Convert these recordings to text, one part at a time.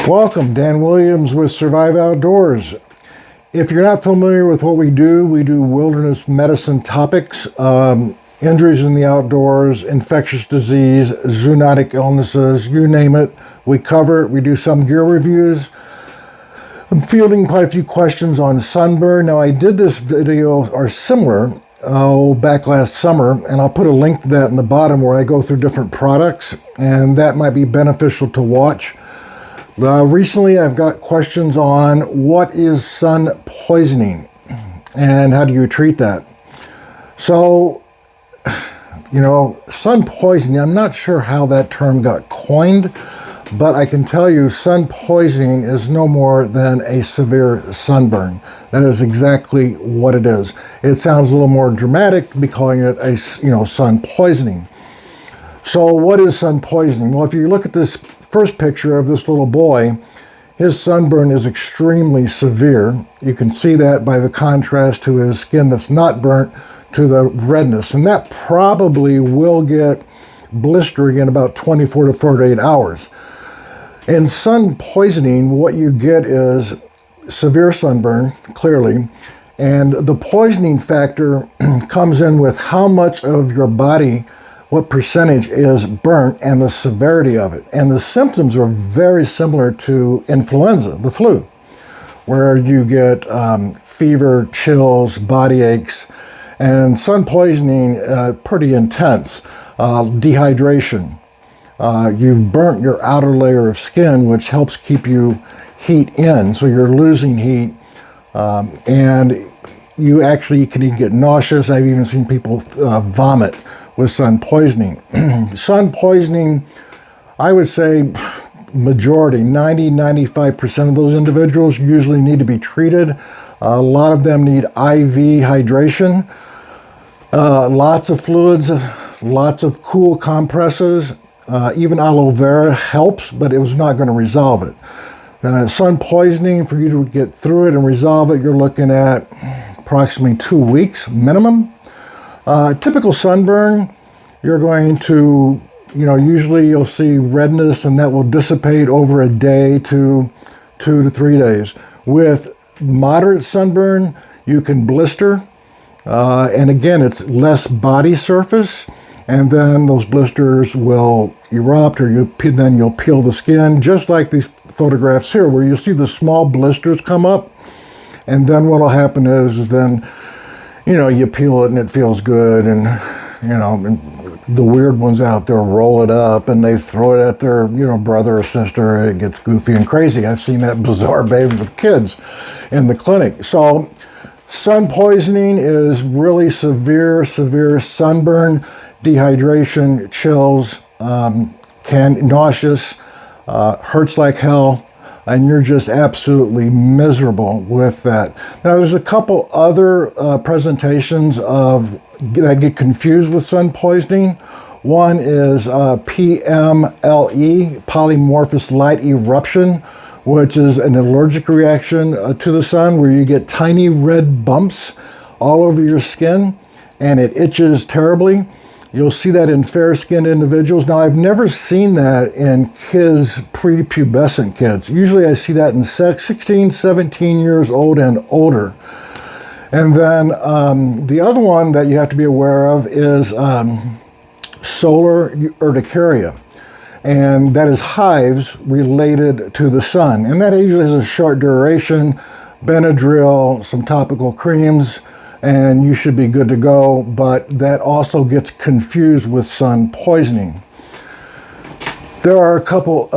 Welcome, Dan Williams with Survive Outdoors. If you're not familiar with what we do wilderness medicine topics, injuries in the outdoors, infectious disease, zoonotic illnesses, you name it, we cover it. We do some gear reviews. I'm fielding quite a few questions on sunburn. Now, I did this video or similar back last summer, and I'll put a link to that in the bottom where I go through different products, and that might be beneficial to watch. Recently, I've got questions on what is sun poisoning and how do you treat that. So, sun poisoning, I'm not sure how that term got coined, but I can tell you sun poisoning is no more than a severe sunburn. That is exactly what it is. It sounds a little more dramatic to be calling it a, sun poisoning. So what is sun poisoning? Well, if you look at this first picture of this little boy, his sunburn is extremely severe. You can see that by the contrast to his skin that's not burnt to the redness. And that probably will get blistering in about 24 to 48 hours. In sun poisoning, what you get is severe sunburn, clearly, and the poisoning factor comes in with how much of your body, what percentage is burnt, and the severity of it. And the symptoms are very similar to influenza, the flu, where you get fever, chills, body aches, and sun poisoning, pretty intense. Dehydration. You've burnt your outer layer of skin, which helps keep you heat in, so you're losing heat, and you actually can even get nauseous. I've even seen people vomit with sun poisoning. Sun poisoning, I would say majority, 90-95% of those individuals usually need to be treated. A lot of them need IV hydration, lots of fluids, lots of cool compresses. Even aloe vera helps, but it was not going to resolve it. Sun poisoning, for you to get through it and resolve it, you're looking at approximately 2 weeks minimum. Typical sunburn, you're going to, usually you'll see redness, and that will dissipate over a day to 2 to 3 days. With moderate sunburn, you can blister, and again, it's less body surface, and then those blisters will erupt, or then you'll peel the skin, just like these photographs here, where you'll see the small blisters come up, and then what will happen is then, you peel it and it feels good, and, the weird ones out there roll it up and they throw it at their, brother or sister. It gets goofy and crazy. I've seen that bizarre behavior with kids in the clinic. So sun poisoning is really severe sunburn, dehydration, chills, nauseous, hurts like hell, and you're just absolutely miserable with that. Now, there's a couple other presentations that get confused with sun poisoning. One is PMLE, Polymorphous light eruption, which is an allergic reaction to the sun, where you get tiny red bumps all over your skin, and it itches terribly. You'll see that in fair-skinned individuals. Now, I've never seen that in kids, prepubescent kids. Usually I see that in 16, 17 years old and older. And then the other one that you have to be aware of is solar urticaria. And that is hives related to the sun. And that usually has a short duration, Benadryl, some topical creams, and you should be good to go, but that also gets confused with sun poisoning. There are a couple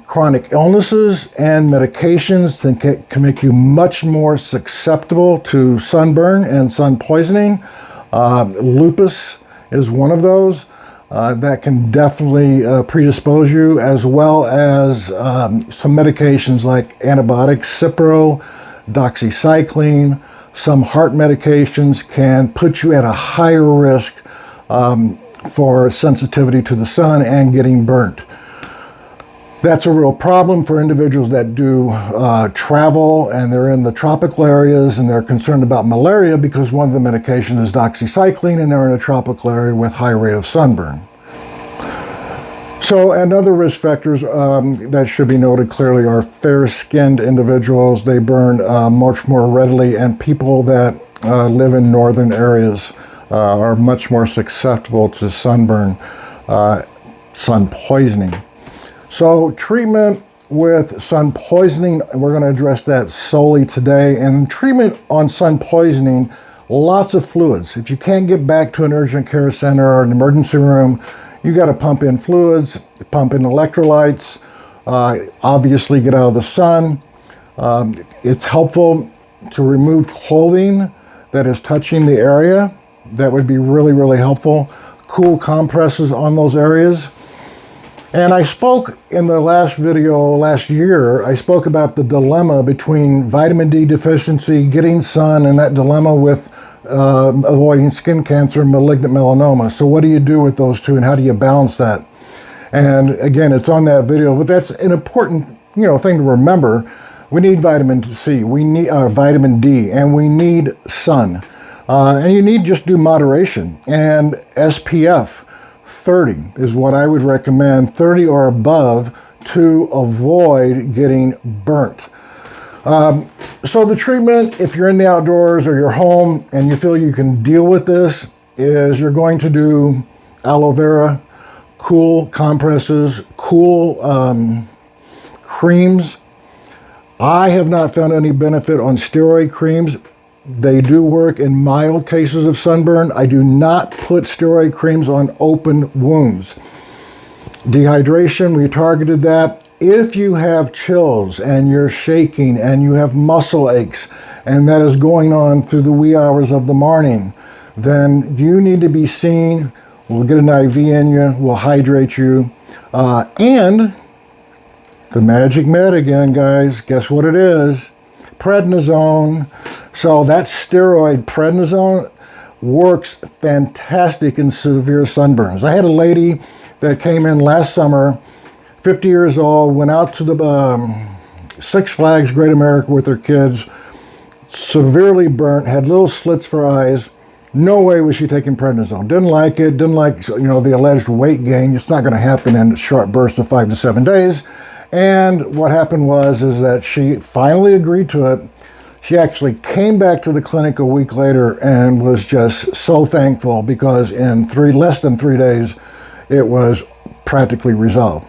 chronic illnesses and medications that can make you much more susceptible to sunburn and sun poisoning. Lupus is one of those that can definitely predispose you, as well as some medications like antibiotics, Cipro, doxycycline. Some heart medications can put you at a higher risk for sensitivity to the sun and getting burnt. That's a real problem for individuals that do travel and they're in the tropical areas and they're concerned about malaria, because one of the medications is doxycycline and they're in a tropical area with high rate of sunburn. So So, and other risk factors that should be noted clearly are fair-skinned individuals. They burn much more readily, and people that live in northern areas are much more susceptible to sunburn, sun poisoning. So, treatment with sun poisoning, we're going to address that solely today. And treatment on sun poisoning, lots of fluids. If you can't get back to an urgent care center or an emergency room, you got to pump in fluids, pump in electrolytes, obviously get out of the sun. It's helpful to remove clothing that is touching the area. That would be really, really helpful. Cool compresses on those areas. And I spoke in the last video last year, I spoke about the dilemma between vitamin D deficiency, getting sun, and that dilemma with avoiding skin cancer and malignant melanoma. So what do you do with those two, and how do you balance that? And again, it's on that video, but that's an important thing to remember. We need vitamin C, we need vitamin D, and we need sun. And you need just do moderation. And SPF 30 is what I would recommend, 30 or above, to avoid getting burnt. So the treatment, if you're in the outdoors or you're home and you feel you can deal with this, is you're going to do aloe vera, cool compresses, cool creams. I have not found any benefit on steroid creams. They do work in mild cases of sunburn. I do not put steroid creams on open wounds. Dehydration, we targeted that. If you have chills and you're shaking and you have muscle aches and that is going on through the wee hours of the morning, then you need to be seen. We'll get an IV in you, we'll hydrate you. And the magic med again, guys, guess what it is? Prednisone. So that steroid prednisone works fantastic in severe sunburns. I had a lady that came in last summer, 50 years old, went out to the Six Flags Great America with her kids, severely burnt, had little slits for eyes. No way was she taking prednisone. Didn't like it, didn't like the alleged weight gain. It's not going to happen in a short burst of 5 to 7 days. And what happened is that she finally agreed to it. She actually came back to the clinic a week later and was just so thankful because in less than 3 days, it was practically resolved.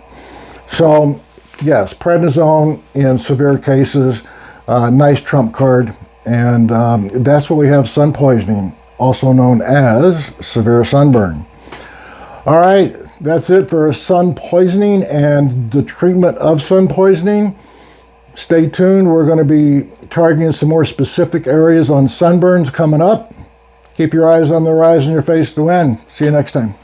So yes, prednisone in severe cases, nice trump card. And that's what we have, sun poisoning, also known as severe sunburn. All right, that's it for sun poisoning and the treatment of sun poisoning. Stay tuned. We're going to be targeting some more specific areas on sunburns coming up. Keep your eyes on the rise and your face to win. See you next time.